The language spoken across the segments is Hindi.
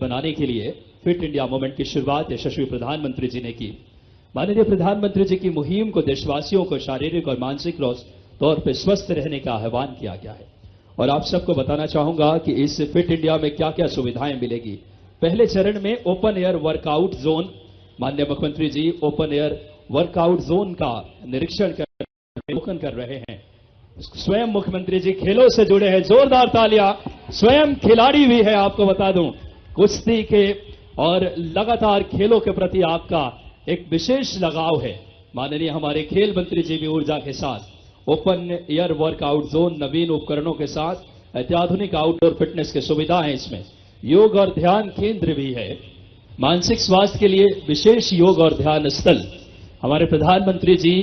बनाने के लिए फिट इंडिया मूवमेंट की शुरुआत यशस्वी प्रधानमंत्री जी ने की। माननीय प्रधानमंत्री जी की मुहिम को देशवासियों को शारीरिक और मानसिक तौर पर स्वस्थ रहने का आह्वान किया गया है। और आप सबको बताना चाहूंगा कि इस फिट इंडिया में क्या क्या सुविधाएं मिलेगी। पहले चरण में ओपन एयर वर्कआउट जोन, माननीय मुख्यमंत्री जी ओपन एयर वर्कआउट जोन का निरीक्षण अवलोकन कर रहे हैं। स्वयं मुख्यमंत्री जी खेलों से जुड़े हैं, जोरदार तालियां। स्वयं खिलाड़ी भी है, आपको बता दूं, कुश्ती के और लगातार खेलों के प्रति आपका एक विशेष लगाव है। माननीय हमारे खेल मंत्री जी भी ऊर्जा के साथ ओपन एयर वर्कआउट जोन, नवीन उपकरणों के साथ अत्याधुनिक आउटडोर फिटनेस की सुविधा है। इसमें योग और ध्यान केंद्र भी है। मानसिक स्वास्थ्य के लिए विशेष योग और ध्यान स्थल। हमारे प्रधानमंत्री जी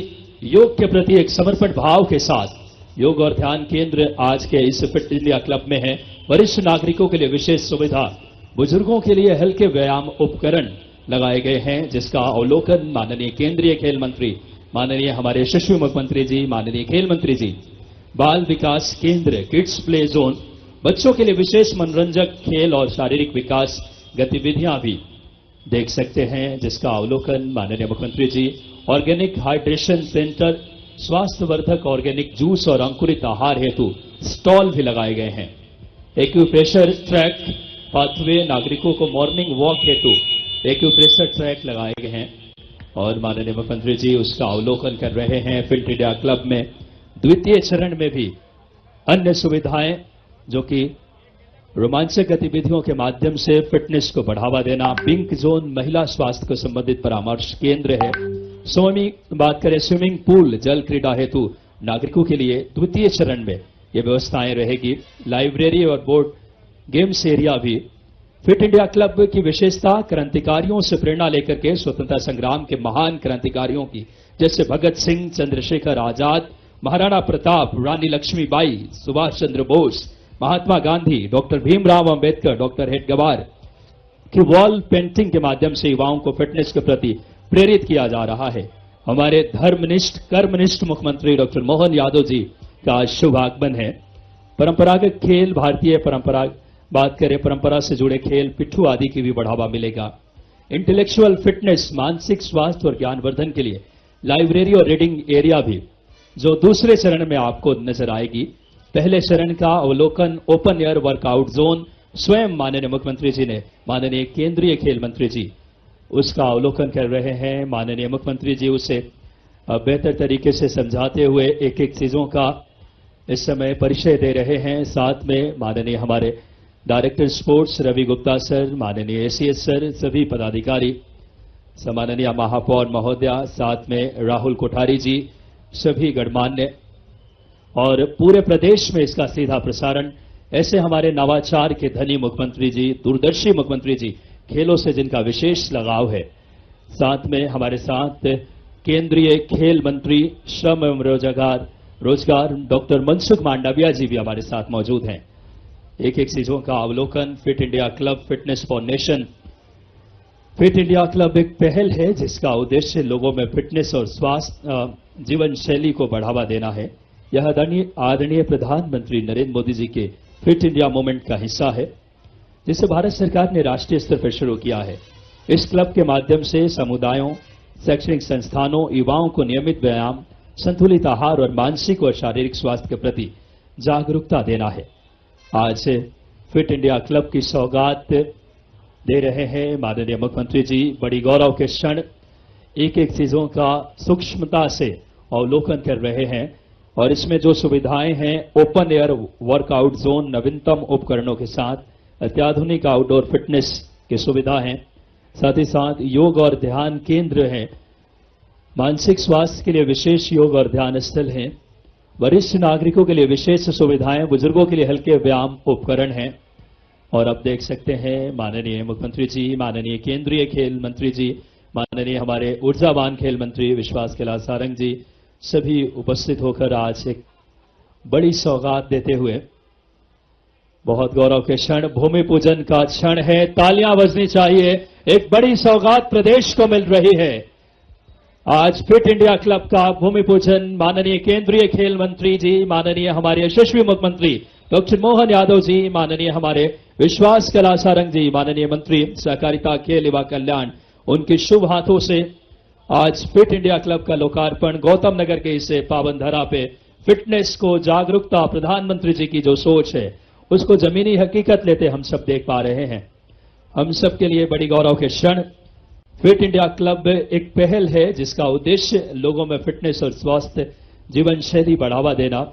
योग के प्रति एक समर्पण भाव के साथ योग और ध्यान केंद्र आज के इस फिट इंडिया क्लब में है। वरिष्ठ नागरिकों के लिए विशेष सुविधा, बुजुर्गों के लिए हल्के व्यायाम उपकरण लगाए गए हैं, जिसका अवलोकन माननीय केंद्रीय खेल मंत्री, माननीय हमारे यशस्वी मुख्यमंत्री जी, माननीय खेल मंत्री जी। बाल विकास केंद्र, किड्स प्ले जोन, बच्चों के लिए विशेष मनोरंजक खेल और शारीरिक विकास गतिविधियां भी देख सकते हैं, जिसका अवलोकन माननीय मुख्यमंत्री जी। ऑर्गेनिक हाइड्रेशन सेंटर, स्वास्थ्यवर्धक ऑर्गेनिक जूस और अंकुरित आहार हेतु स्टॉल भी लगाए गए हैं। एक्यूप्रेशर ट्रैक पाथवे, नागरिकों को मॉर्निंग वॉक हेतु एक्यूप्रेशर ट्रैक लगाए गए हैं और माननीय मुख्यमंत्री जी उसका अवलोकन कर रहे हैं। फिट इंडिया क्लब में द्वितीय चरण में भी अन्य सुविधाएं, जो कि रोमांचक गतिविधियों के माध्यम से फिटनेस को बढ़ावा देना, पिंक जोन महिला स्वास्थ्य को संबंधित परामर्श केंद्र है। बात करें स्विमिंग पूल, जल क्रीड़ा हेतु नागरिकों के लिए द्वितीय चरण में ये व्यवस्थाएं रहेगी। लाइब्रेरी और बोर्ड गेम्स एरिया भी। फिट इंडिया क्लब की विशेषता, क्रांतिकारियों से प्रेरणा लेकर के स्वतंत्रता संग्राम के महान क्रांतिकारियों की, जैसे भगत सिंह, चंद्रशेखर आजाद, महाराणा प्रताप, रानी लक्ष्मीबाई, सुभाष चंद्र बोस, महात्मा गांधी, डॉक्टर भीमराव अंबेडकर, डॉक्टर हेडगेवार की वॉल पेंटिंग के माध्यम से युवाओं को फिटनेस के प्रति प्रेरित किया जा रहा है। हमारे धर्मनिष्ठ कर्मनिष्ठ मुख्यमंत्री डॉक्टर मोहन यादव जी का शुभ आगमन है। परंपरागत खेल, भारतीय परंपरा, बात करें परंपरा से जुड़े खेल, पिट्ठू आदि की भी बढ़ावा मिलेगा। इंटेलेक्चुअल फिटनेस, मानसिक स्वास्थ्य और ज्ञानवर्धन के लिए लाइब्रेरी और रीडिंग एरिया भी, जो दूसरे चरण में आपको नजर आएगी। पहले चरण का अवलोकन ओपन एयर वर्कआउट जोन, स्वयं माननीय मुख्यमंत्री जी ने, माननीय केंद्रीय खेल मंत्री जी उसका अवलोकन कर रहे हैं। माननीय मुख्यमंत्री जी उसे बेहतर तरीके से समझाते हुए एक एक चीजों का इस समय परिचय दे रहे हैं। साथ में माननीय हमारे director sports Ravi Gupta sir, माननीय एसीएस सर, सभी पदाधिकारी, माननीय महापौर महोदया, साथ में राहुल कोठारी जी, सभी गणमान्य, और पूरे प्रदेश में इसका सीधा प्रसारण। ऐसे हमारे नवाचार के धनी मुख्यमंत्री जी, दूरदर्शी मुख्यमंत्री जी, खेलों से जिनका विशेष लगाव है। साथ में हमारे साथ केंद्रीय खेल मंत्री, श्रम एवं रोजगार डॉक्टर मनसुख मांडविया जी भी हमारे साथ मौजूद हैं। एक एक चीजों का अवलोकन। Fit India club, fitness for nation. Fit India club एक पहल है जिसका उद्देश्य लोगों में फिटनेस और स्वास्थ्य जीवन शैली को बढ़ावा देना है। यह आदरणीय प्रधानमंत्री नरेंद्र मोदी जी के फिट इंडिया मूवमेंट का हिस्सा है, जिसे भारत सरकार ने राष्ट्रीय स्तर पर शुरू किया है। इस क्लब के माध्यम से समुदायों, शैक्षणिक संस्थानों, युवाओं को नियमित व्यायाम, संतुलित आहार और मानसिक और शारीरिक स्वास्थ्य के प्रति जागरूकता देना है। आज फिट इंडिया क्लब की सौगात दे रहे हैं माननीय मुख्यमंत्री जी। बड़ी गौरव के क्षण, एक एक चीजों का सूक्ष्मता से अवलोकन कर रहे हैं। और इसमें जो सुविधाएं हैं, ओपन एयर वर्कआउट जोन, नवीनतम उपकरणों के साथ अत्याधुनिक आउटडोर फिटनेस की सुविधा है। साथ ही साथ योग और ध्यान केंद्र हैं। मानसिक स्वास्थ्य के लिए विशेष योग और ध्यान स्थल हैं। वरिष्ठ नागरिकों के लिए विशेष सुविधाएं, बुजुर्गों के लिए हल्के व्यायाम उपकरण हैं। और अब देख सकते हैं माननीय मुख्यमंत्री जी, माननीय केंद्रीय खेल मंत्री जी, माननीय हमारे ऊर्जावान खेल मंत्री विश्वास कैलाश सारंग जी, सभी उपस्थित होकर आज एक बड़ी सौगात देते हुए, बहुत गौरव के क्षण, भूमि पूजन का क्षण है। तालियां बजनी चाहिए। एक बड़ी सौगात प्रदेश को मिल रही है। आज फिट इंडिया क्लब का भूमि पूजन माननीय केंद्रीय खेल मंत्री जी, माननीय हमारे यशस्वी मुख्यमंत्री डॉक्टर मोहन यादव जी, माननीय हमारे विश्वास कला सारंग जी, माननीय मंत्री सहकारिता खेल युवा कल्याण, उनके शुभ हाथों से आज फिट इंडिया क्लब का लोकार्पण गौतम नगर के इस पावन धरा पे फिटनेस को जागरूकता, प्रधानमंत्री जी की जो सोच है उसको जमीनी हकीकत लेते हम सब देख पा रहे हैं। हम सब के लिए बड़ी गौरव के क्षण। फिट इंडिया क्लब एक पहल है जिसका उद्देश्य लोगों में फिटनेस और स्वस्थ जीवन शैली बढ़ावा देना।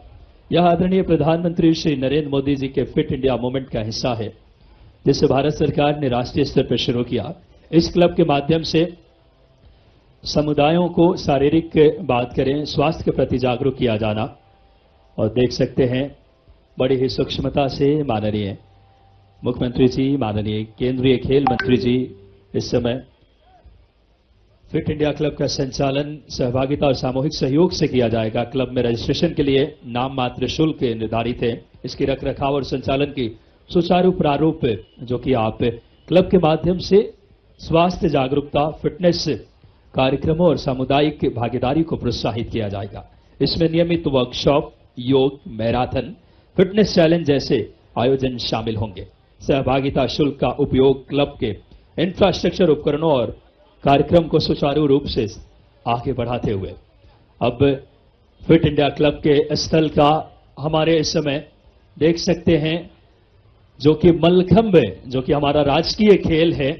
यह आदरणीय प्रधानमंत्री श्री नरेंद्र मोदी जी के फिट इंडिया मूवमेंट का हिस्सा है, जिसे भारत सरकार ने राष्ट्रीय स्तर पर शुरू किया। इस क्लब के माध्यम से समुदायों को शारीरिक बात करें, स्वास्थ्य के प्रति जागरूक किया जाना, और देख सकते हैं बड़ी ही सूक्ष्मता से माननीय मुख्यमंत्री जी, माननीय केंद्रीय खेल मंत्री जी इस समय फिट इंडिया क्लब का संचालन सहभागिता और सामूहिक सहयोग से किया जाएगा। क्लब में रजिस्ट्रेशन के लिए नाम मात्र शुल्क निर्धारित है। इसकी रखरखाव और संचालन की सुचारू प्रारूप जो कि आप क्लब के माध्यम से स्वास्थ्य जागरूकता, फिटनेस कार्यक्रमों और सामुदायिक भागीदारी को प्रोत्साहित किया जाएगा। इसमें नियमित वर्कशॉप, योग, मैराथन, फिटनेस चैलेंज जैसे आयोजन शामिल होंगे। सहभागिता शुल्क का उपयोग क्लब के इंफ्रास्ट्रक्चर, उपकरणों और कार्यक्रम को सुचारू रूप से आगे बढ़ाते हुए अब फिट इंडिया क्लब के स्थल का हमारे इस समय देख सकते हैं, जो कि मलखंब, जो कि हमारा राजकीय खेल है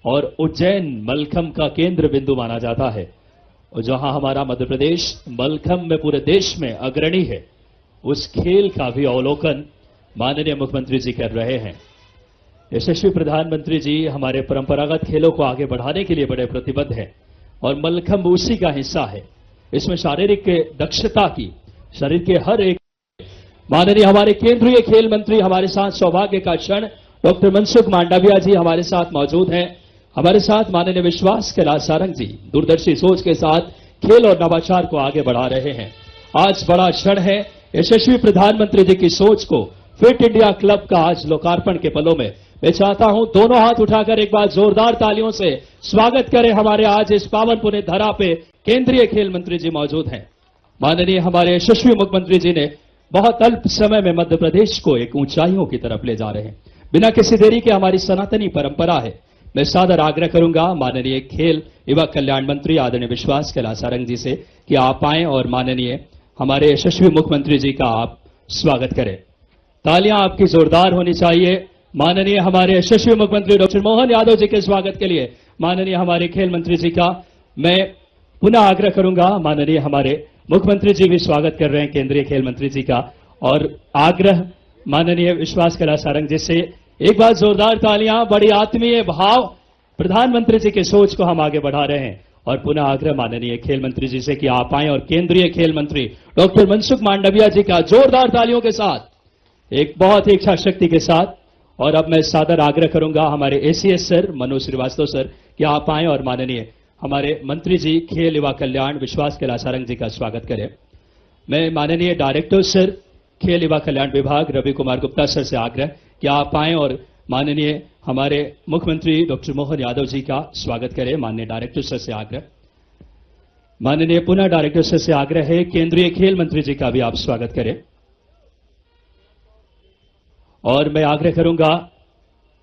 और उज्जैन मलखंब का केंद्र बिंदु माना जाता है, और जहां हमारा मध्य प्रदेश मलखंब में पूरे देश में अग्रणी है, उस खेल का भी अवलोकन माननीय मुख्यमंत्री जी कर रहे हैं। यशस्वी प्रधानमंत्री जी हमारे परंपरागत खेलों को आगे बढ़ाने के लिए बड़े प्रतिबद्ध हैं और मलखंब उसी का हिस्सा है। इसमें शारीरिक दक्षता की, शरीर के हर एक, माननीय हमारे केंद्रीय खेल मंत्री, हमारे साथ सौभाग्य का क्षण डॉक्टर मनसुख मांडविया जी हमारे साथ मौजूद हैं। हमारे साथ माननीय विश्वास कला सारंग जी दूरदर्शी सोच के साथ खेल और नवाचार को आगे बढ़ा रहे हैं। आज बड़ा क्षण है, यशस्वी प्रधानमंत्री जी की सोच को फिट इंडिया क्लब का आज लोकार्पण के पलों में मैं चाहता हूं दोनों हाथ उठाकर एक बार जोरदार तालियों से स्वागत करें। हमारे आज इस पावन पुण्य धरा पे केंद्रीय खेल मंत्री जी मौजूद हैं। माननीय हमारे यशस्वी मुख्यमंत्री जी ने बहुत अल्प समय में मध्य प्रदेश को एक ऊंचाइयों की तरफ ले जा रहे हैं। बिना किसी देरी के हमारी सनातनी परंपरा है। मैं सादर आग्रह करूंगा माननीय खेल युवा कल्याण मंत्री आदरणीय विश्वास कला सारंग जी से कि आप आए और माननीय हमारे यशस्वी मुख्यमंत्री जी का आप स्वागत करें। तालियां आपकी जोरदार होनी चाहिए। माननीय हमारे यशस्वी मुख्यमंत्री डॉक्टर मोहन यादव जी के स्वागत के लिए माननीय हमारे खेल मंत्री जी का मैं पुनः आग्रह करूंगा। माननीय हमारे मुख्यमंत्री जी भी स्वागत कर रहे हैं केंद्रीय खेल मंत्री जी का, और आग्रह माननीय विश्वास कला सारंग जी से एक बार जोरदार तालियां, बड़ी आत्मीय भाव, प्रधानमंत्री जी की सोच को हम आगे बढ़ा रहे हैं। और पुनः आग्रह माननीय खेल मंत्री जी से कि आप आए और केंद्रीय खेल मंत्री डॉक्टर मनसुख मांडविया जी का जोरदार तालियों के साथ, एक बहुत ही इच्छा शक्ति के साथ। और अब मैं सादर आग्रह करूंगा हमारे ACS sir Manoj Srivastava sir कि आप आए और माननीय हमारे मंत्री जी खेल युवा कल्याण विश्वास कला सारंग जी का स्वागत करें। मैं माननीय डायरेक्टर सर खेल युवा कल्याण विभाग रवि कुमार गुप्ता सर से आग्रह कि आप आए और माननीय हमारे मुख्यमंत्री डॉक्टर मोहन यादव जी का स्वागत करें। माननीय डायरेक्टर सर से आग्रह, माननीय पुनः डायरेक्टर सर से आग्रह है केंद्रीय खेल मंत्री जी का भी आप स्वागत करें। और मैं आग्रह करूंगा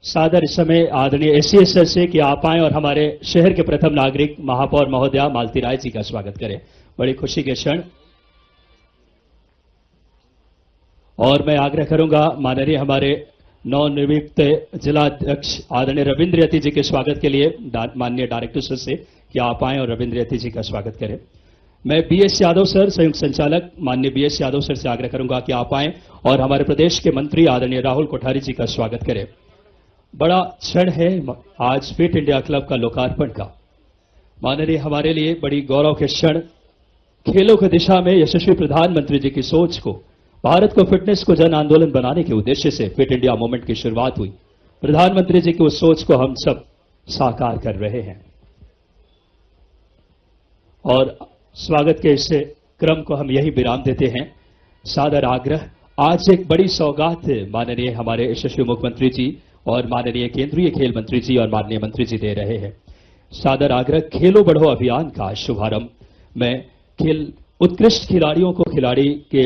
सादर इस समय आदरणीय एसीएस सर से कि आप आए और हमारे शहर के प्रथम नागरिक महापौर महोदया मालती राय जी का स्वागत करें। बड़ी खुशी के क्षण। और मैं आग्रह करूंगा माननीय हमारे नवनियुक्त जिला अध्यक्ष आदरणीय रविंद्र यति जी के स्वागत के लिए माननीय डायरेक्टर सर से कि आप आए और रविंद्र यति जी का स्वागत करें। मैं बीएस यादव सर संयुक्त संचालक माननीय बीएस यादव सर से आग्रह करूंगा कि आप आए और हमारे प्रदेश के मंत्री आदरणीय राहुल कोठारी जी का स्वागत करें। बड़ा क्षण है आज फिट इंडिया क्लब का लोकार्पण का। माननीय हमारे लिए बड़ी गौरव के क्षण। खेलों की दिशा में यशस्वी प्रधानमंत्री जी की सोच को, भारत को फिटनेस को जन आंदोलन बनाने के उद्देश्य से फिट इंडिया मूवमेंट की शुरुआत हुई। प्रधानमंत्री जी की उस सोच को हम सब साकार कर रहे हैं और स्वागत के इस क्रम को हम यही विराम देते हैं। सादर आग्रह, आज एक बड़ी सौगात माननीय हमारे यशस्वी मुख्यमंत्री जी और माननीय केंद्रीय खेल मंत्री जी और माननीय मंत्री जी दे रहे हैं। सादर आग्रह, खेलो बढ़ो अभियान का शुभारंभ में खेल उत्कृष्ट खिलाड़ियों को खिलाड़ी के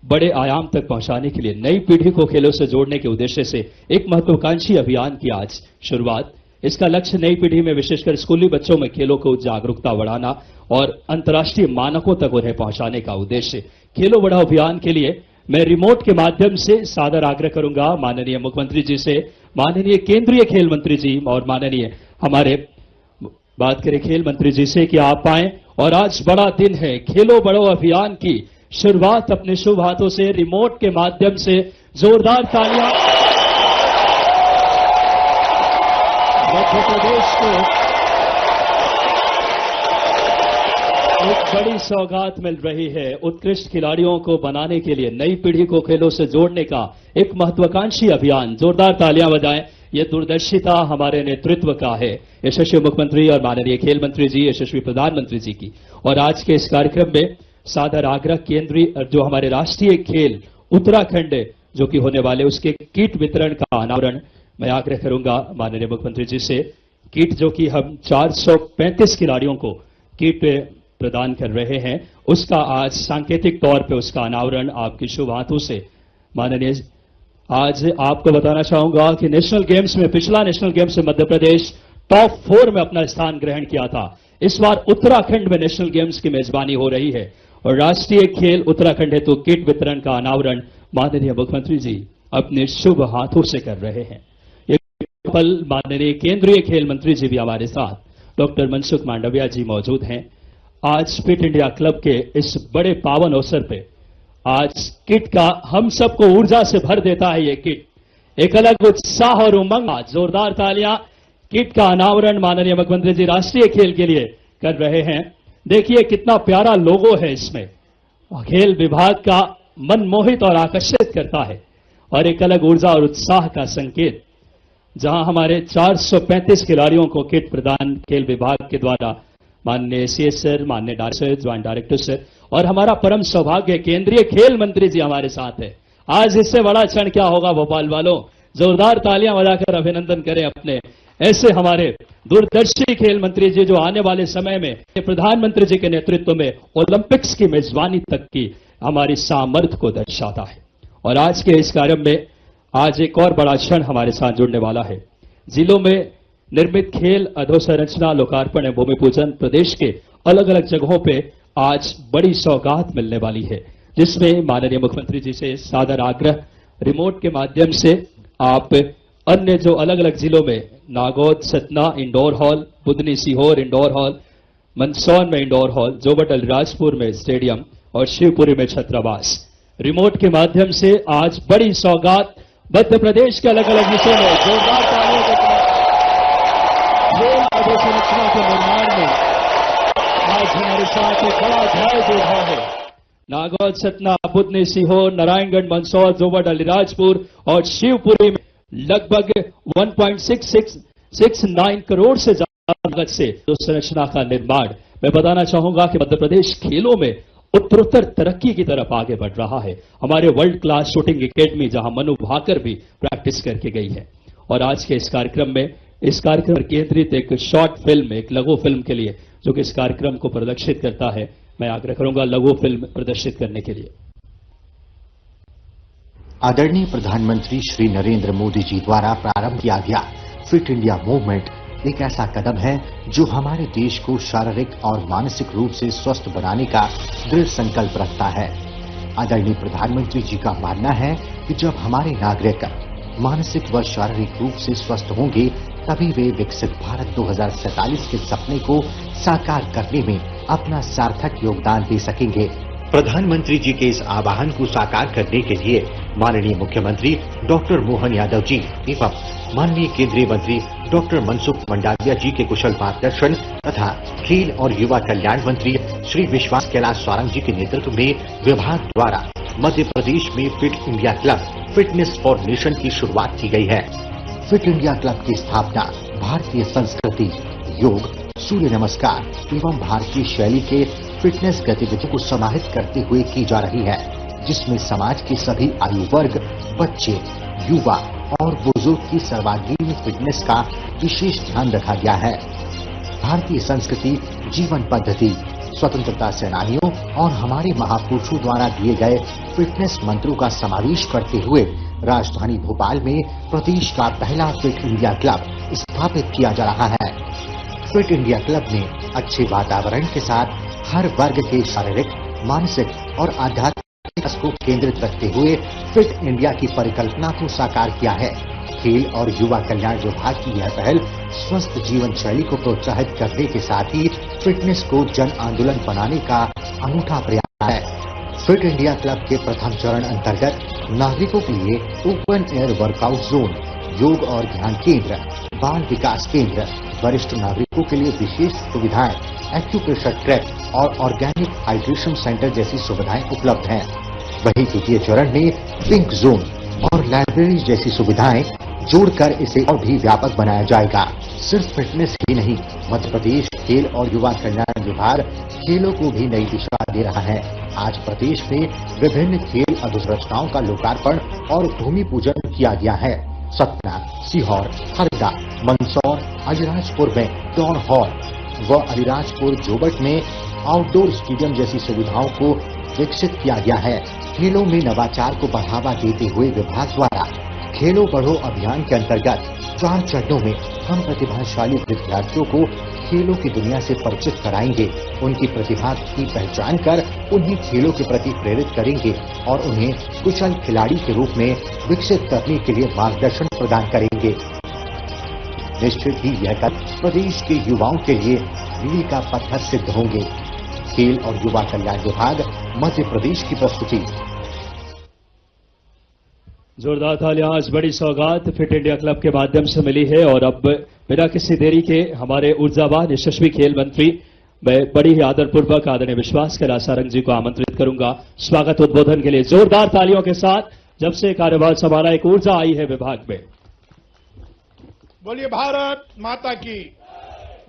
बड़े आयाम तक पहुंचाने के लिए नई पीढ़ी को खेलों से जोड़ने के उद्देश्य से एक महत्वाकांक्षी अभियान की आज शुरुआत। इसका लक्ष्य नई पीढ़ी में विशेषकर स्कूली बच्चों में खेलों को जागरूकता बढ़ाना और अंतर्राष्ट्रीय मानकों तक उन्हें पहुंचाने का उद्देश्य। खेलो बढ़ाओ अभियान के लिए मैं रिमोट के माध्यम से सादर आग्रह करूंगा माननीय मुख्यमंत्री जी से, माननीय केंद्रीय खेल मंत्री जी और माननीय हमारे बात करें खेल मंत्री जी से कि आप आए और आज बड़ा दिन है। खेलो बढ़ो अभियान की शुरुआत अपने शुभ हाथों से रिमोट के माध्यम से जोरदार तालियां। मध्य प्रदेश को एक बड़ी सौगात मिल रही है। उत्कृष्ट खिलाड़ियों को बनाने के लिए नई पीढ़ी को खेलों से जोड़ने का एक महत्वाकांक्षी अभियान। जोरदार तालियां बजाएं। ये दूरदर्शिता हमारे नेतृत्व का है, यशस्वी मुख्यमंत्री और माननीय खेल मंत्री जी, यशस्वी प्रधानमंत्री जी की। और आज के इस कार्यक्रम में सादर आग्रह केंद्रीय जो हमारे राष्ट्रीय खेल उत्तराखंड जो कि होने वाले उसके किट वितरण का अनावरण मैं आग्रह करूंगा माननीय मुख्यमंत्री जी से। किट जो कि हम 435 खिलाड़ियों को किट प्रदान कर रहे हैं, उसका आज सांकेतिक तौर पे उसका अनावरण आपके शुभ हाथों से माननीय। आज आपको बताना चाहूंगा कि नेशनल गेम्स में, पिछला नेशनल गेम्स में मध्य प्रदेश टॉप 4 में अपना स्थान ग्रहण किया था। इस बार उत्तराखंड में नेशनल गेम्स की मेजबानी हो रही है और राष्ट्रीय खेल उत्तराखंड हेतु किट वितरण का अनावरण माननीय मुख्यमंत्री जी अपने शुभ हाथों से कर रहे हैं। ये पल माननीय केंद्रीय खेल मंत्री जी भी हमारे साथ डॉक्टर मनसुख मांडविया जी मौजूद हैं। आज फिट इंडिया क्लब के इस बड़े पावन अवसर पे आज किट का हम सबको ऊर्जा से भर देता है। ये किट एक अलग उत्साह और उमंग। जोरदार तालियां। किट का अनावरण माननीय मुख्यमंत्री जी राष्ट्रीय खेल के लिए कर रहे हैं। देखिए कितना प्यारा लोगो है इसमें, खेल विभाग का मन मोहित और आकर्षित करता है और एक अलग ऊर्जा और उत्साह का संकेत। जहां हमारे 435 खिलाड़ियों को किट प्रदान खेल विभाग के द्वारा माननीय सीएस सर, माननीय डायरेक्टर, ज्वाइंट डायरेक्टर सर और हमारा परम सौभाग्य केंद्रीय खेल मंत्री जी हमारे साथ है। आज इससे बड़ा क्षण क्या होगा भोपाल वालों। जोरदार तालियां बजाकर अभिनंदन करें अपने ऐसे हमारे दूरदर्शी खेल मंत्री जी जो आने वाले समय में प्रधानमंत्री जी के नेतृत्व में ओलंपिक्स की मेजबानी तक की हमारी सामर्थ्य को दर्शाता है। और आज के इस कार्यक्रम में आज एक और बड़ा क्षण हमारे साथ जुड़ने वाला है। जिलों में निर्मित खेल अधोसंरचना लोकार्पण एवं भूमि पूजन प्रदेश के अलग अलग जगहों पे आज बड़ी सौगात मिलने वाली है, जिसमें माननीय मुख्यमंत्री जी से सादर आग्रह रिमोट के माध्यम से आप अन्य जो अलग अलग जिलों में Nagod Satna indoor hall, Budhni Sehore indoor hall, Mandsaur में इंडोर हॉल, जोबट अलीराजपुर में स्टेडियम और शिवपुरी में छात्रावास, रिमोट के माध्यम से आज बड़ी सौगात मध्य प्रदेश के अलग अलग हिस्सों में जोरदार तालियों के साथ खेल अधोसंरचना के निर्माण में आज हमारे साथ एक बड़ा अध्याय जुड़ रहा है। नागौद सतना, बुधनी सीहोर, नारायणगढ़, मंदसौर, जोबट अलीराजपुर और शिवपुरी में लगभग 1.6669 करोड़ से ज्यादा लागत से संरचना का निर्माण। मैं बताना चाहूंगा कि मध्य प्रदेश खेलों में उत्तरोत्तर तरक्की की तरफ आगे बढ़ रहा है। हमारे वर्ल्ड क्लास शूटिंग एकेडमी जहां मनु भाकर भी प्रैक्टिस करके गई है। और आज के इस कार्यक्रम में इस कार्यक्रम पर केंद्रित एक शॉर्ट फिल्म, एक लघु फिल्म के लिए जो कि इस कार्यक्रम को प्रदर्शित करता है, मैं आग्रह करूंगा लघु फिल्म प्रदर्शित करने के लिए। आदरणीय प्रधानमंत्री श्री नरेंद्र मोदी जी द्वारा प्रारंभ किया गया फिट इंडिया मूवमेंट एक ऐसा कदम है जो हमारे देश को शारीरिक और मानसिक रूप से स्वस्थ बनाने का दृढ़ संकल्प रखता है। आदरणीय प्रधानमंत्री जी का मानना है कि जब हमारे नागरिक मानसिक व शारीरिक रूप से स्वस्थ होंगे तभी वे विकसित भारत 2047 के सपने को साकार करने में अपना सार्थक योगदान दे सकेंगे। प्रधानमंत्री जी के इस आह्वान को साकार करने के लिए माननीय मुख्यमंत्री डॉक्टर मोहन यादव जी एवं माननीय केंद्रीय मंत्री डॉक्टर मनसुख मंडाविया जी के कुशल मार्गदर्शन तथा खेल और युवा कल्याण मंत्री श्री विश्वास कैलाश सारंग जी के नेतृत्व में विभाग द्वारा मध्य प्रदेश में fit India club fitness for nation की शुरुआत की गई है। फिट इंडिया क्लब की स्थापना भारतीय संस्कृति, योग, सूर्य नमस्कार एवं भारतीय शैली के फिटनेस गतिविधियों को समाहित करते हुए की जा रही है, जिसमें समाज के सभी आयु वर्ग, बच्चे, युवा और बुजुर्ग की सर्वांगीण फिटनेस का विशेष ध्यान रखा गया है। भारतीय संस्कृति, जीवन पद्धति, स्वतंत्रता सेनानियों और हमारे महापुरुषों द्वारा दिए गए फिटनेस मंत्रों का समावेश करते हुए राजधानी भोपाल में प्रदेश का पहला फिट इंडिया क्लब स्थापित किया जा रहा है। फिट इंडिया क्लब में अच्छे वातावरण के साथ हर वर्ग के शारीरिक, मानसिक और आध्यात्मिक विकास को केंद्रित रखते हुए फिट इंडिया की परिकल्पना को साकार किया है। खेल और युवा कल्याण विभाग की यह पहल स्वस्थ जीवन शैली को प्रोत्साहित करने के साथ ही फिटनेस को जन आंदोलन बनाने का अनूठा प्रयास है। फिट इंडिया क्लब के प्रथम चरण अंतर्गत नागरिकों के लिए ओपन एयर वर्कआउट जोन, योग और ध्यान केंद्र, बाल विकास केंद्र, वरिष्ठ नागरिकों के लिए विशेष सुविधाएं, एक्यूप्रेशर ट्रैक और ऑर्गेनिक हाइड्रेशन सेंटर जैसी सुविधाएं उपलब्ध हैं। वहीं द्वितीय चरण में पिंक जोन और लाइब्रेरी जैसी सुविधाएं जोड़कर इसे और भी व्यापक बनाया जाएगा। सिर्फ फिटनेस ही नहीं, मध्य प्रदेश खेल और युवा कल्याण विभाग खेलों को भी नई दिशा दे रहा है। आज प्रदेश में विभिन्न खेल अधोसंरचनाओं का लोकार्पण और भूमि पूजन किया गया है। सतना, सीहोर, हरदा, मंदसौर, अलीराजपुर में टाउन हॉल व अलीराजपुर जोबट में आउटडोर स्टेडियम जैसी सुविधाओं को विकसित किया गया है। खेलों में नवाचार को बढ़ावा देते हुए विभाग द्वारा खेलो बढ़ो अभियान के अंतर्गत 4 चरणों में हम प्रतिभाशाली विद्यार्थियों को खेलों की दुनिया से परिचित कराएंगे, उनकी प्रतिभा की पहचान कर उन्हें खेलों के प्रति प्रेरित करेंगे और उन्हें कुशल खिलाड़ी के रूप में विकसित करने के लिए मार्गदर्शन प्रदान करेंगे। निश्चित ही यह कदम प्रदेश के युवाओं के लिए मील का पत्थर सिद्ध होंगे। खेल और युवा कल्याण विभाग मध्य प्रदेश की प्रस्तुति। जोरदार तालियां। आज बड़ी सौगात फिट इंडिया क्लब के माध्यम से मिली है और अब बिना किसी देरी के हमारे ऊर्जावान यशस्वी खेल मंत्री मैं बड़ी ही आदरपूर्वक आदरणीय विश्वास कैलाश सारंग जी को आमंत्रित करूंगा स्वागत उद्बोधन के लिए। जोरदार तालियों के साथ जब से कार्यभार संभाला एक ऊर्जा आई है विभाग में। बोलिए भारत माता की,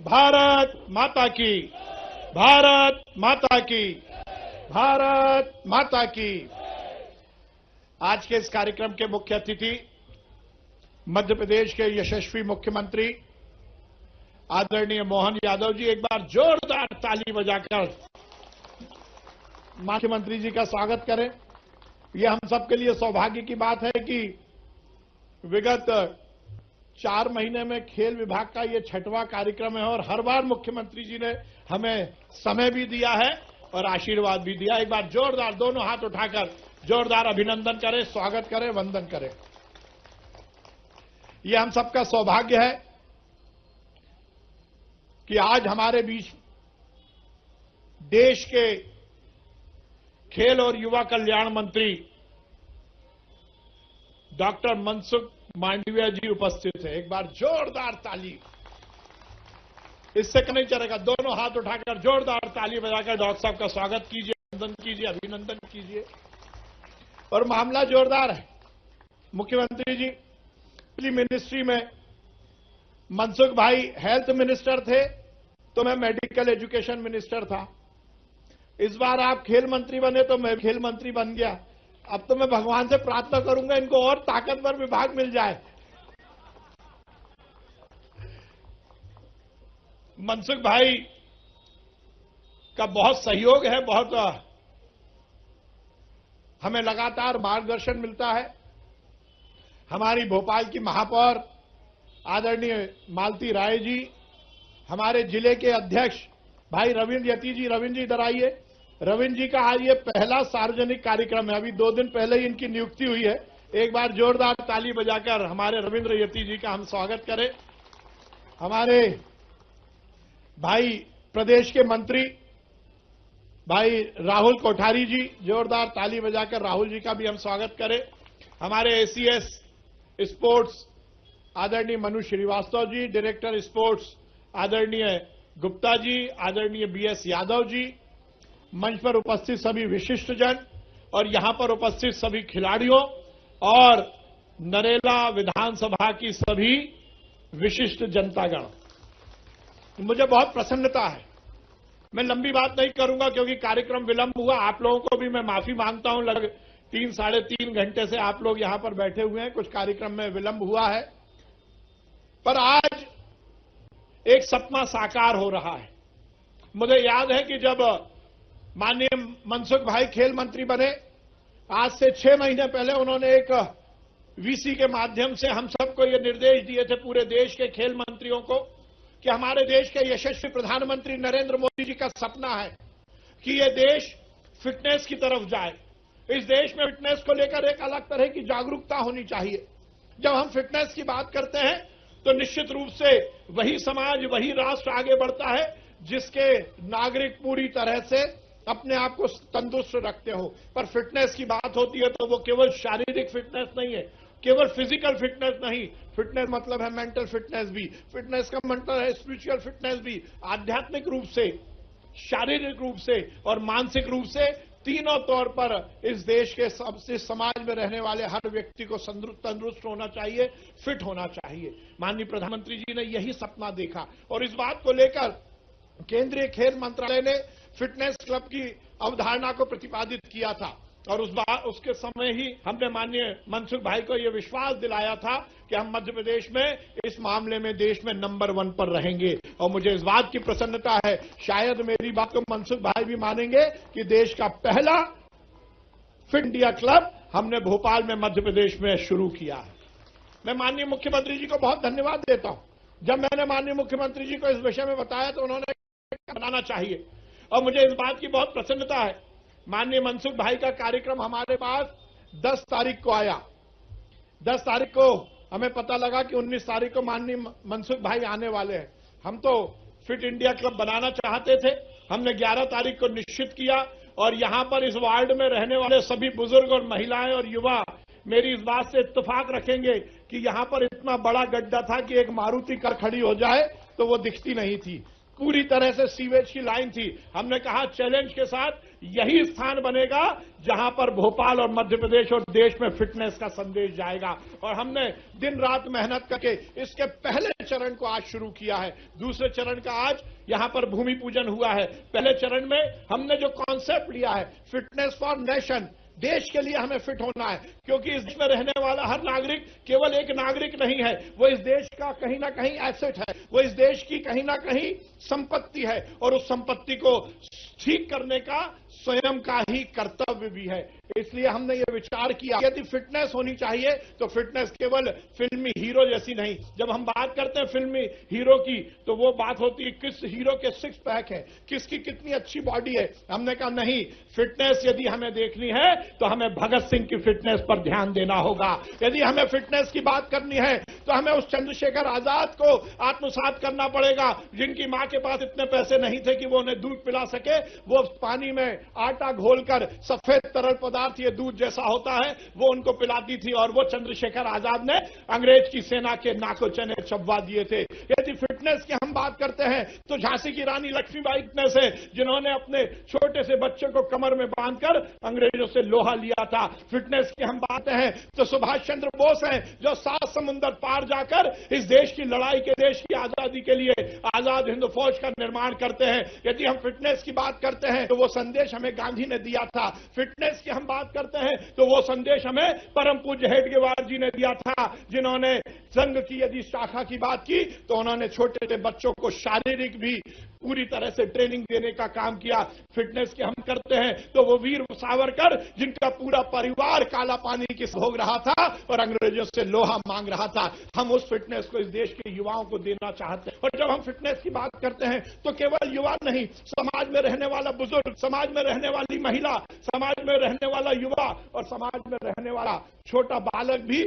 भारत माता की, भारत माता की, भारत माता की। आज के इस कार्यक्रम के मुख्य अतिथि मध्य प्रदेश के यशस्वी मुख्यमंत्री आदरणीय मोहन यादव जी, एक बार जोरदार ताली बजाकर मुख्यमंत्री जी का स्वागत करें। यह हम सबके लिए सौभाग्य की बात है कि विगत 4 महीने में खेल विभाग का यह 6वां कार्यक्रम है और हर बार मुख्यमंत्री जी ने हमें समय भी दिया है और आशीर्वाद भी दिया। एक बार जोरदार दोनों हाथ उठाकर जोरदार अभिनंदन करें, स्वागत करें, वंदन करें। यह हम सबका सौभाग्य है कि आज हमारे बीच देश के खेल और युवा कल्याण मंत्री डॉक्टर मनसुख मांडविया जी उपस्थित है। एक बार जोरदार ताली। इससे नहीं चलेगा, दोनों हाथ उठाकर जोरदार ताली बजाकर डॉक्टर साहब का स्वागत कीजिए, वंदन कीजिए, अभिनंदन कीजिए। और मामला जोरदार है। मुख्यमंत्री जी मिनिस्ट्री में मनसुख भाई हेल्थ मिनिस्टर थे तो मैं मेडिकल एजुकेशन मिनिस्टर था। इस बार आप खेल मंत्री बने तो मैं खेल मंत्री बन गया। अब तो मैं भगवान से प्रार्थना करूंगा इनको और ताकतवर विभाग मिल जाए। मनसुख भाई का बहुत सहयोग है, बहुत हमें लगातार मार्गदर्शन मिलता है। हमारी भोपाल की महापौर आदरणीय मालती राय जी, हमारे जिले के अध्यक्ष भाई रविंद्र यति जी, रविंद्र जी इधर आइए। रविंद्र जी का आज ये पहला सार्वजनिक कार्यक्रम है, अभी 2 दिन पहले ही इनकी नियुक्ति हुई है। एक बार जोरदार ताली बजाकर हमारे रविंद्र यति जी का हम स्वागत करें। हमारे भाई प्रदेश के मंत्री भाई राहुल कोठारी जी, जोरदार ताली बजाकर राहुल जी का भी हम स्वागत करें। हमारे एसीएस स्पोर्ट्स आदरणीय मनु श्रीवास्तव जी, डायरेक्टर स्पोर्ट्स आदरणीय गुप्ता जी, आदरणीय बीएस यादव जी, मंच पर उपस्थित सभी विशिष्ट जन और यहां पर उपस्थित सभी खिलाड़ियों और नरेला विधानसभा की सभी विशिष्ट जनतागण, मुझे बहुत प्रसन्नता है। मैं लंबी बात नहीं करूंगा क्योंकि कार्यक्रम विलंब हुआ। आप लोगों को भी मैं माफी मांगता हूं, लगभग 3 साढ़े 3 घंटे से आप लोग यहां पर बैठे हुए हैं, कुछ कार्यक्रम में विलंब हुआ है। पर आज एक सपना साकार हो रहा है। मुझे याद है कि जब माननीय मनसुख भाई खेल मंत्री बने, आज से 6 महीने पहले उन्होंने एक वीसी के माध्यम से हम सबको ये निर्देश दिए थे, पूरे देश के खेल मंत्रियों को, कि हमारे देश के यशस्वी प्रधानमंत्री नरेंद्र मोदी जी का सपना है कि ये देश फिटनेस की तरफ जाए। इस देश में फिटनेस को लेकर एक अलग तरह की जागरूकता होनी चाहिए। जब हम फिटनेस की बात करते हैं तो निश्चित रूप से वही समाज, वही राष्ट्र आगे बढ़ता है जिसके नागरिक पूरी तरह से अपने आप को तंदुरुस्त रखते हो। पर फिटनेस की बात होती है तो वो केवल शारीरिक फिटनेस नहीं है, केवल फिजिकल फिटनेस नहीं। फिटनेस मतलब है मेंटल फिटनेस भी, फिटनेस का मतलब है स्पिरिचुअल फिटनेस भी, आध्यात्मिक रूप से, शारीरिक रूप से और मानसिक रूप से, तीनों तौर पर इस देश के सबसे समाज में रहने वाले हर व्यक्ति को तंदुरुस्त होना चाहिए, फिट होना चाहिए। माननीय प्रधानमंत्री जी ने यही सपना देखा और इस बात को लेकर केंद्रीय खेल मंत्रालय ने फिटनेस क्लब की अवधारणा को प्रतिपादित किया था और उसके समय ही हमने माननीय मनसुख भाई को यह विश्वास दिलाया था कि हम मध्य प्रदेश में इस मामले में देश में नंबर 1 पर रहेंगे। और मुझे इस बात की प्रसन्नता है, शायद मेरी बात को मनसुख भाई भी मानेंगे, कि देश का पहला फिट इंडिया क्लब हमने भोपाल में मध्य प्रदेश में शुरू किया है। मैं माननीय मुख्यमंत्री जी को बहुत धन्यवाद देता हूं। जब मैंने माननीय मुख्यमंत्री जी को इस विषय में बताया तो उन्होंने बनाना चाहिए और मुझे इस बात की बहुत प्रसन्नता है। माननीय मनसुख भाई का कार्यक्रम हमारे पास 10 तारीख को आया। 10 तारीख को हमें पता लगा कि 19 तारीख को माननीय मनसुख भाई आने वाले हैं। हम तो फिट इंडिया क्लब बनाना चाहते थे, हमने 11 तारीख को निश्चित किया और यहां पर इस वार्ड में रहने वाले सभी बुजुर्ग और महिलाएं और युवा मेरी इस बात से इत्तेफाक रखेंगे कि यहां पर इतना बड़ा गड्ढा था कि एक मारुति कार खड़ी हो जाए तो वो दिखती नहीं थी, पूरी तरह से सीवेज की लाइन थी। हमने कहा चैलेंज के साथ यही स्थान बनेगा जहां पर भोपाल और मध्य प्रदेश और देश में फिटनेस का संदेश जाएगा और हमने दिन रात मेहनत करके इसके पहले चरण को आज शुरू किया है। दूसरे चरण का आज यहां पर भूमि पूजन हुआ है। पहले चरण में हमने जो कॉन्सेप्ट लिया है फिटनेस फॉर नेशन, देश के लिए हमें फिट होना है, क्योंकि इस देश में रहने वाला हर नागरिक केवल एक नागरिक नहीं है, वो इस देश का कहीं ना कहीं एसेट है, वो इस देश की कहीं ना कहीं संपत्ति है और उस संपत्ति को ठीक करने का स्वयं का ही कर्तव्य भी है। इसलिए हमने ये विचार किया यदि फिटनेस होनी चाहिए तो फिटनेस केवल फिल्मी हीरो जैसी नहीं। जब हम बात करते हैं फिल्मी हीरो की तो वो बात होती है किस हीरो के 6 पैक है, किसकी कितनी अच्छी बॉडी है। हमने कहा नहीं, फिटनेस यदि हमें देखनी है तो हमें भगत सिंह की फिटनेस पर ध्यान देना होगा। यदि हमें फिटनेस की बात करनी है तो हमें उस चंद्रशेखर आजाद को आत्मसात करना पड़ेगा, जिनकी मां के पास इतने पैसे नहीं थे कि वो उन्हें दूध पिला सके। वो पानी में आटा घोलकर सफेद तरल पदार्थ, ये दूध जैसा होता है, वो उनको पिलाती थी और वो चंद्रशेखर आजाद ने अंग्रेज की सेना के नाको चने चबवा दिए थे। यदि फिटनेस की हम बात करते हैं तो झांसी की रानी लक्ष्मीबाई फिटनेस है, जिन्होंने अपने छोटे से बच्चे को कमर में बांधकर अंग्रेजों से लोहा लिया था। फिटनेस की हम बात हैं तो सुभाष चंद्र बोस हैं, जो 7 समुंदर पार जाकर इस देश की लड़ाई के, देश की आजादी के लिए आजाद हिंद फौज का निर्माण करते हैं। यदि हम फिटनेस की बात करते हैं तो वो संदेश हमें गांधी ने दिया था। फिटनेस की हम बात करते हैं तो वो संदेश हमें परम पूज्य हेडगेवार जी ने दिया था, जिन्होंने संघ की यदि शाखा की बात की तो उन्होंने छोटे से बच्चों को शारीरिक भी पूरी तरह से ट्रेनिंग देने का काम किया। फिटनेस की हम करते हैं तो वो वीर सावरकर, जिनका पूरा परिवार काला पानी की भोग रहा था और अंग्रेजों से लोहा मांग रहा था, हम उस फिटनेस को इस देश के युवाओं को देना चाहते हैं। और जब हम फिटनेस की बात करते हैं तो केवल युवा नहीं, समाज में रहने वाला बुजुर्ग, समाज में रहने वाली महिला, समाज में रहने वाला युवा और समाज में रहने वाला छोटा बालक भी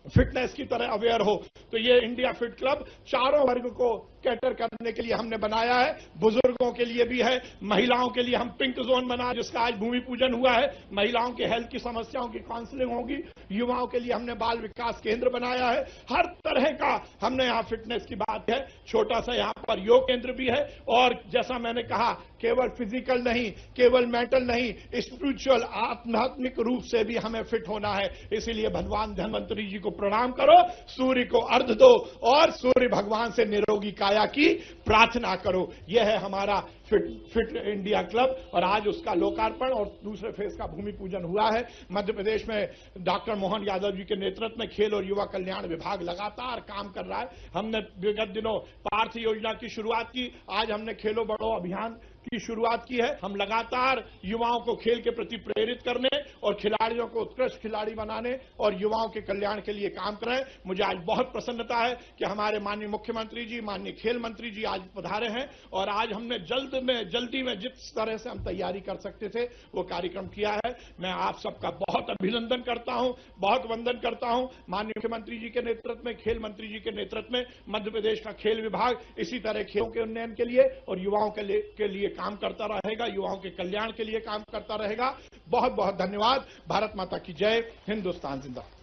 फिटनेस की तरह अवेयर हो। तो ये इंडिया फिट क्लब चारों वर्ग को कैटर करने के लिए हमने बनाया है। बुजुर्गों के लिए भी है, महिलाओं के लिए हम पिंक जोन बना, जिसका आज भूमि पूजन हुआ है। महिलाओं के हेल्थ की समस्याओं की काउंसलिंग होगी। युवाओं के लिए हमने बाल विकास केंद्र बनाया है। हर तरह का हमने यहाँ फिटनेस की बात है। छोटा सा यहाँ पर योग केंद्र भी है और जैसा मैंने कहा केवल फिजिकल नहीं, केवल मेंटल नहीं, स्पिरिचुअल आध्यात्मिक रूप से भी हमें फिट होना है। इसीलिए भगवान धन्वंतरी जी को प्रणाम करो, सूर्य को अर्घ दो और सूर्य भगवान से निरोगी काया माया की प्रार्थना करो। यह है हमारा फिट इंडिया क्लब और आज उसका लोकार्पण और दूसरे फेज का भूमि पूजन हुआ है। मध्य प्रदेश में डॉक्टर मोहन यादव जी के नेतृत्व में खेल और युवा कल्याण विभाग लगातार काम कर रहा है। हमने विगत दिनों पार्थ योजना की शुरुआत की, आज हमने खेलो बढ़ो अभियान की शुरुआत की है। हम लगातार युवाओं को खेल के प्रति प्रेरित करने और खिलाड़ियों को उत्कृष्ट खिलाड़ी बनाने और युवाओं के कल्याण के लिए काम कर रहे हैं। मुझे आज बहुत प्रसन्नता है कि हमारे माननीय मुख्यमंत्री जी, माननीय खेल मंत्री जी आज पधारे हैं और आज हमने जल्दी में जिस तरह से हम तैयारी कर सकते थे वो कार्यक्रम किया है। मैं आप सबका बहुत अभिनंदन करता हूं, बहुत वंदन करता हूं। माननीय मुख्यमंत्री जी के नेतृत्व में, खेल मंत्री जी के नेतृत्व में मध्य प्रदेश का खेल विभाग इसी तरह खेलों के उन्नयन के लिए और युवाओं के लिए काम करता रहेगा, युवाओं के कल्याण के लिए काम करता रहेगा। बहुत बहुत धन्यवाद। भारत माता की जय, हिंदुस्तान जिंदाबाद।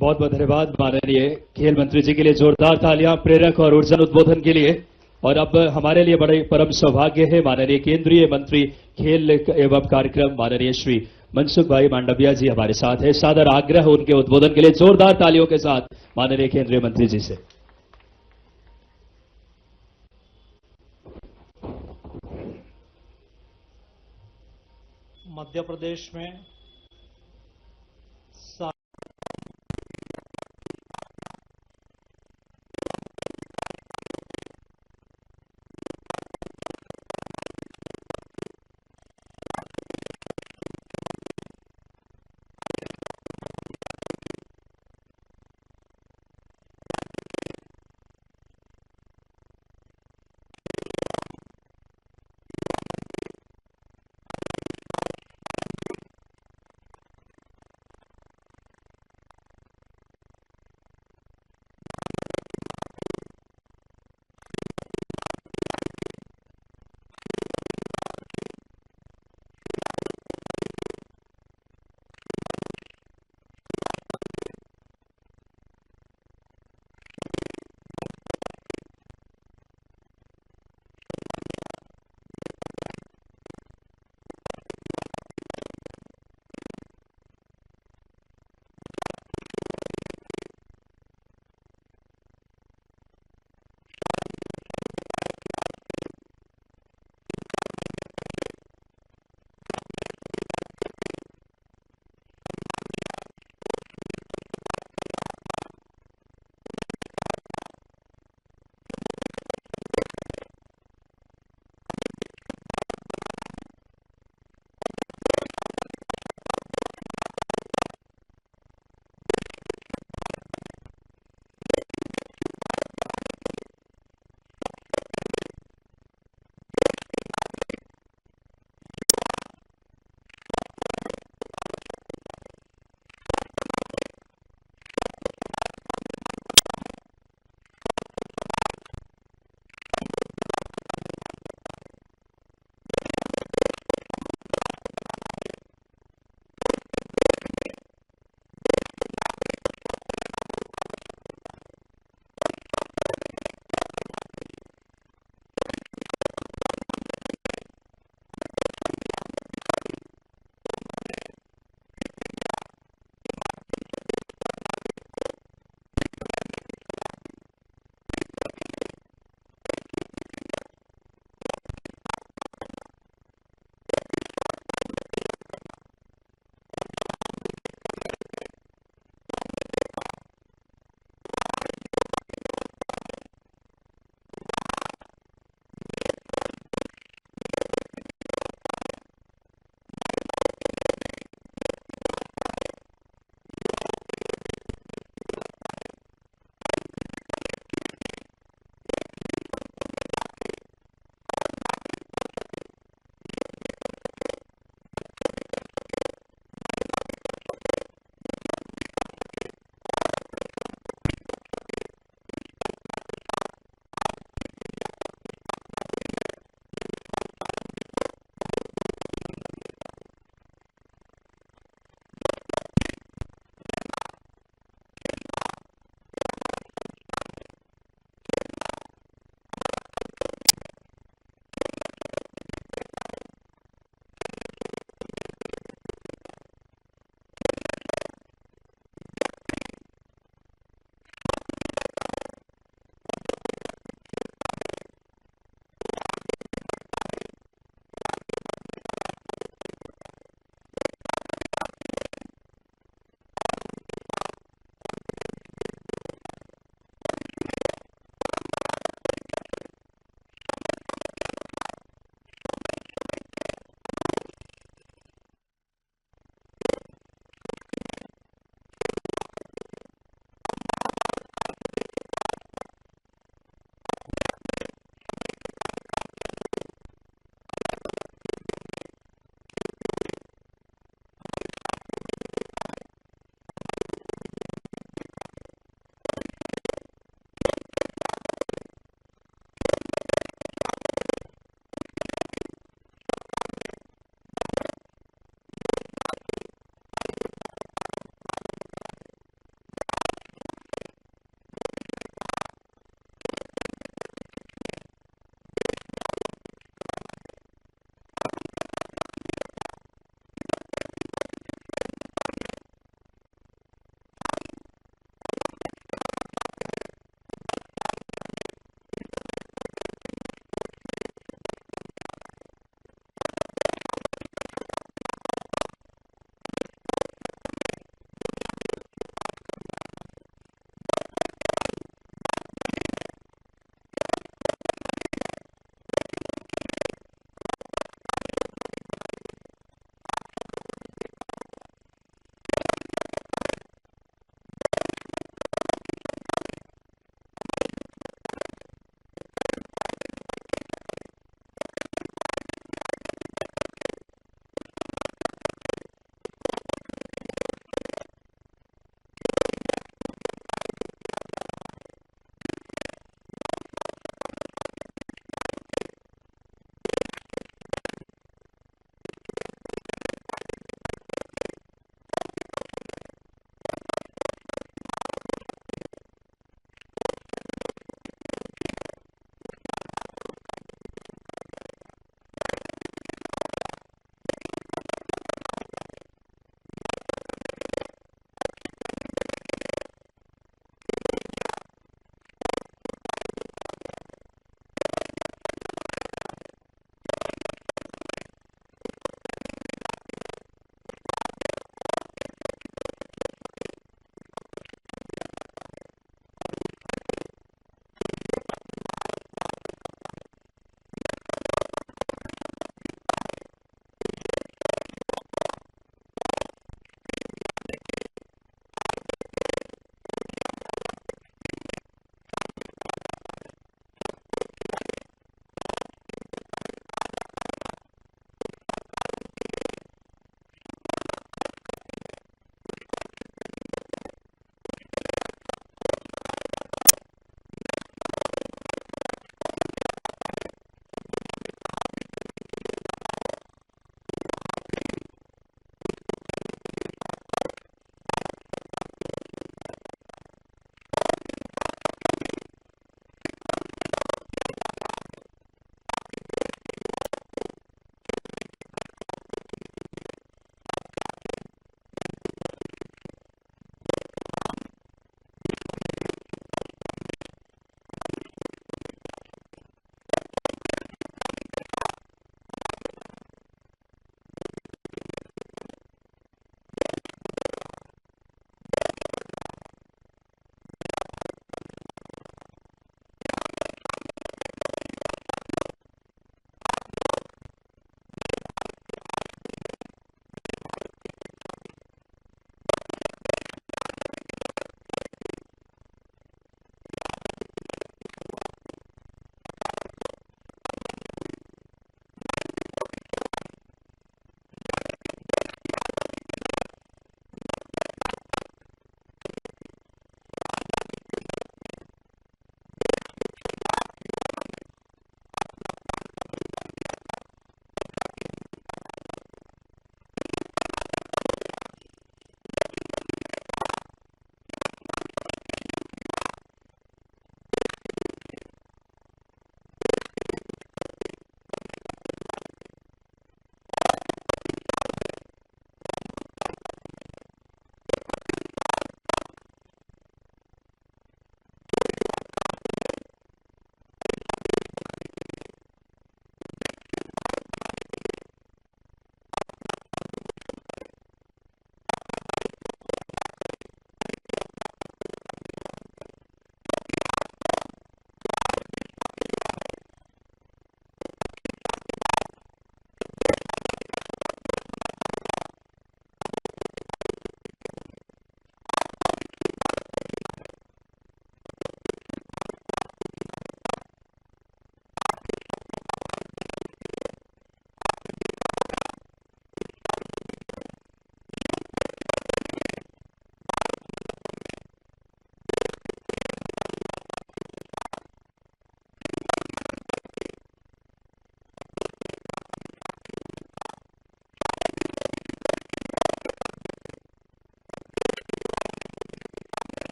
बहुत बहुत धन्यवाद माननीय खेल मंत्री जी के लिए जोरदार तालियां प्रेरक और ऊर्जा उद्बोधन के लिए। और अब हमारे लिए बड़े परम सौभाग्य है माननीय केंद्रीय मंत्री खेल एवं कार्यक्रम माननीय श्री मनसुख भाई मांडविया जी हमारे साथ है। सादर आग्रह उनके उद्बोधन के लिए जोरदार तालियों के साथ माननीय केंद्रीय मंत्री जी से। मध्य प्रदेश में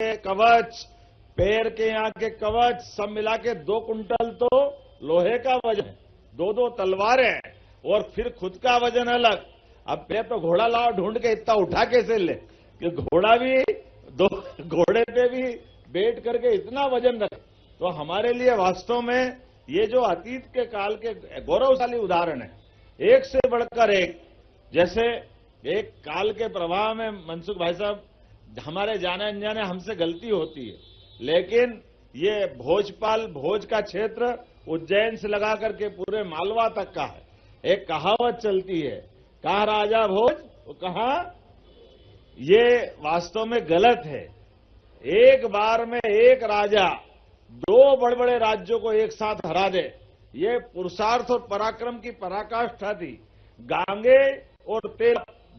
के कवच, पैर के यहाँ के कवच सब मिला के 2 कुंटल तो लोहे का वजन है, 2-2 तलवारें हैं और फिर खुद का वजन अलग। अब पहले तो घोड़ा लाओ ढूंढ के इतना उठा कैसे ले, कि घोड़ा भी 2 घोड़े पे भी बैठ करके इतना वजन रखे। तो हमारे लिए वास्तव में ये जो अतीत के काल के गौरवशाली उदाहरण है, एक से बढ़कर एक। जैसे एक काल के प्रवाह में मनसुख भाई साहब, हमारे जाने अनजाने हमसे गलती होती है, लेकिन ये भोजपाल, भोज का क्षेत्र उज्जैन से लगा करके पूरे मालवा तक का है। एक कहावत चलती है, कहा राजा भोज, वो कहा, ये वास्तव में गलत है। एक बार में एक राजा 2 बड़े बड़े राज्यों को एक साथ हरा दे, ये पुरुषार्थ और पराक्रम की पराकाष्ठा थी। गांगे और तेल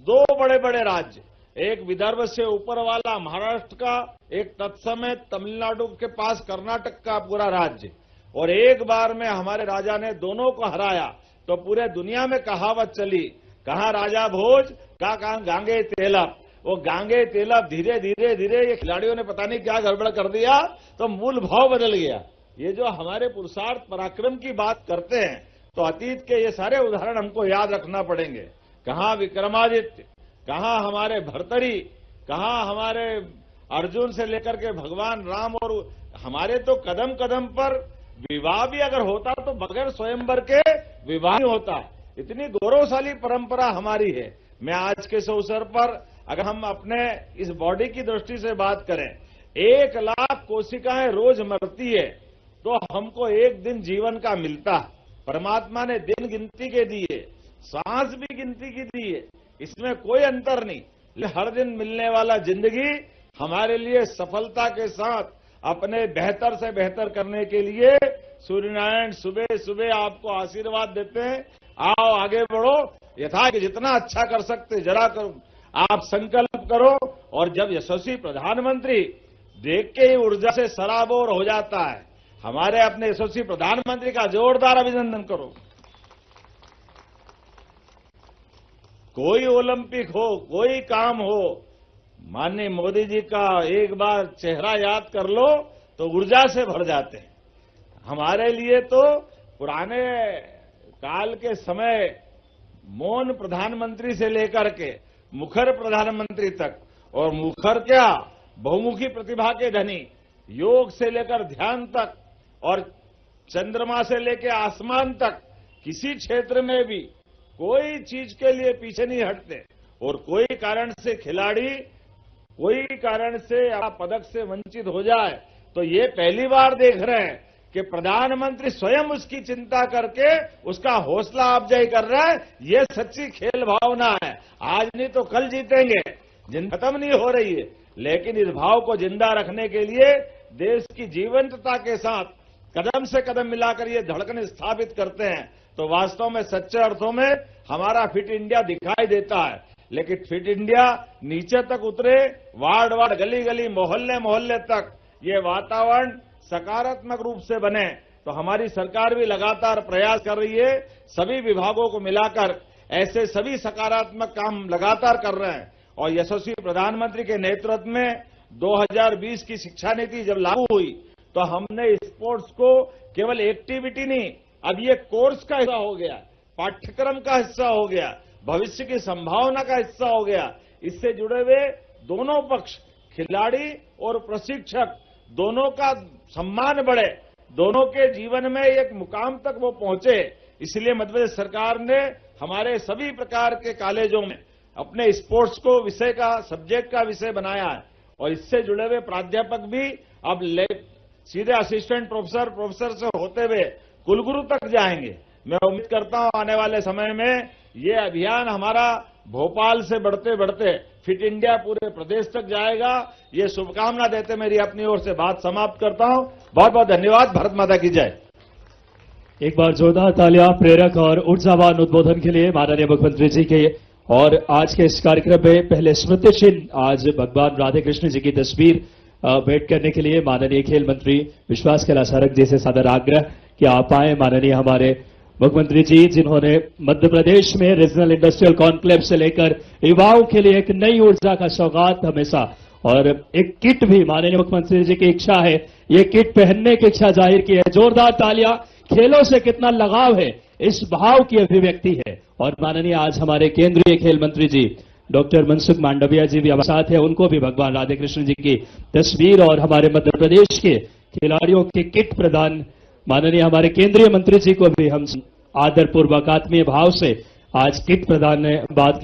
2 बड़े बड़े राज्य, एक विदर्भ से ऊपर वाला महाराष्ट्र का, एक तत्समय तमिलनाडु के पास कर्नाटक का पूरा राज्य, और एक बार में हमारे राजा ने दोनों को हराया। तो पूरे दुनिया में कहावत चली, कहां राजा भोज, कहां गांगे तेलप। वो गांगे तेलप धीरे धीरे धीरे ये खिलाड़ियों ने पता नहीं क्या गड़बड़ कर दिया, तो मूल भाव बदल गया। ये जो हमारे पुरुषार्थ पराक्रम की बात करते हैं, तो अतीत के ये सारे उदाहरण हमको याद रखना पड़ेंगे। कहां विक्रमादित्य, कहां हमारे भर्तरी, कहां हमारे अर्जुन से लेकर के भगवान राम, और हमारे तो कदम कदम पर विवाह भी अगर होता तो बगैर स्वयंवर के विवाह ही होता। इतनी गौरवशाली परंपरा हमारी है। मैं आज के इस अवसर पर अगर हम अपने इस बॉडी की दृष्टि से बात करें, 1 लाख कोशिकाएं रोज मरती है, तो हमको एक दिन जीवन का मिलता। परमात्मा ने दिन गिनती के दिए, सांस भी गिनती की दी है, इसमें कोई अंतर नहीं। हर दिन मिलने वाला जिंदगी हमारे लिए सफलता के साथ अपने बेहतर से बेहतर करने के लिए सूर्यनारायण सुबह सुबह आपको आशीर्वाद देते हैं, आओ आगे बढ़ो, यथा कि जितना अच्छा कर सकते जरा करो, आप संकल्प करो। और जब यशस्वी प्रधानमंत्री देख के ही ऊर्जा से सराबोर हो जाता है, हमारे अपने यशस्वी प्रधानमंत्री का जोरदार अभिनंदन करो। कोई ओलंपिक हो, कोई काम हो, माननीय मोदी जी का एक बार चेहरा याद कर लो तो ऊर्जा से भर जाते हैं। हमारे लिए तो पुराने काल के समय मौन प्रधानमंत्री से लेकर के मुखर प्रधानमंत्री तक, और मुखर क्या, बहुमुखी प्रतिभा के धनी, योग से लेकर ध्यान तक और चंद्रमा से लेकर आसमान तक, किसी क्षेत्र में भी कोई चीज के लिए पीछे नहीं हटते। और कोई कारण से खिलाड़ी, कोई कारण से पदक से वंचित हो जाए तो ये पहली बार देख रहे हैं कि प्रधानमंत्री स्वयं उसकी चिंता करके उसका हौसला अफजाई कर रहा है। ये सच्ची खेल भावना है। आज नहीं तो कल जीतेंगे, खत्म नहीं हो रही है, लेकिन इस भाव को जिंदा रखने के लिए देश की जीवंतता के साथ कदम से कदम मिलाकर ये धड़कन स्थापित करते हैं। तो वास्तव में सच्चे अर्थों में हमारा फिट इंडिया दिखाई देता है। लेकिन फिट इंडिया नीचे तक उतरे, वार्ड वार्ड, गली गली, मोहल्ले मोहल्ले तक ये वातावरण सकारात्मक रूप से बने, तो हमारी सरकार भी लगातार प्रयास कर रही है। सभी विभागों को मिलाकर ऐसे सभी सकारात्मक काम लगातार कर रहे हैं। और यशस्वी प्रधानमंत्री के नेतृत्व में 2020 की शिक्षा नीति जब लागू हुई, तो हमने स्पोर्ट्स को केवल एक्टिविटी नहीं, अब ये कोर्स का हिस्सा हो गया, पाठ्यक्रम का हिस्सा हो गया, भविष्य की संभावना का हिस्सा हो गया। इससे जुड़े हुए दोनों पक्ष, खिलाड़ी और प्रशिक्षक, दोनों का सम्मान बढ़े, दोनों के जीवन में एक मुकाम तक वो पहुंचे। इसलिए मध्य प्रदेश सरकार ने हमारे सभी प्रकार के कॉलेजों में अपने स्पोर्ट्स को विषय का, सब्जेक्ट का विषय बनाया है। और इससे जुड़े हुए प्राध्यापक भी अब सीधे असिस्टेंट प्रोफेसर, प्रोफेसर से होते हुए कुलगुरु तक जाएंगे। मैं उम्मीद करता हूं आने वाले समय में ये अभियान हमारा भोपाल से बढ़ते बढ़ते फिट इंडिया पूरे प्रदेश तक जाएगा। ये शुभकामना देते मेरी अपनी ओर से बात समाप्त करता हूं। बहुत बहुत धन्यवाद। भारत माता की जय। एक बार जोरदार तालियां प्रेरक और ऊर्जावान उद्बोधन के लिए माननीय मुख्यमंत्री जी के। और आज के इस कार्यक्रम में पहले स्मृति चिन्ह आज भगवान राधे कृष्ण जी की तस्वीर भेंट करने के लिए माननीय खेल मंत्री विश्वास कैलाश सारंग जी से सादर आग्रह कि आप आए। माननीय हमारे मुख्यमंत्री जी, जिन्होंने मध्य प्रदेश में रीजनल इंडस्ट्रियल कॉन्क्लेव से लेकर युवाओं के लिए एक नई ऊर्जा का सौगात हमेशा और एक किट भी माननीय मुख्यमंत्री जी की इच्छा है, ये किट पहनने की इच्छा जाहिर की है। जोरदार तालियां। खेलों से कितना लगाव है, इस भाव की अभिव्यक्ति है। और माननीय आज हमारे केंद्रीय खेल मंत्री जी डॉक्टर मनसुख मांडविया जी भी हमारे साथ है, उनको भी भगवान राधे कृष्ण जी की तस्वीर और हमारे मध्य प्रदेश के खिलाड़ियों के किट प्रदान माननीय हमारे केंद्रीय मंत्री जी को भी हम आदरपूर्वक आत्मीय भाव से आज किट प्रदान बात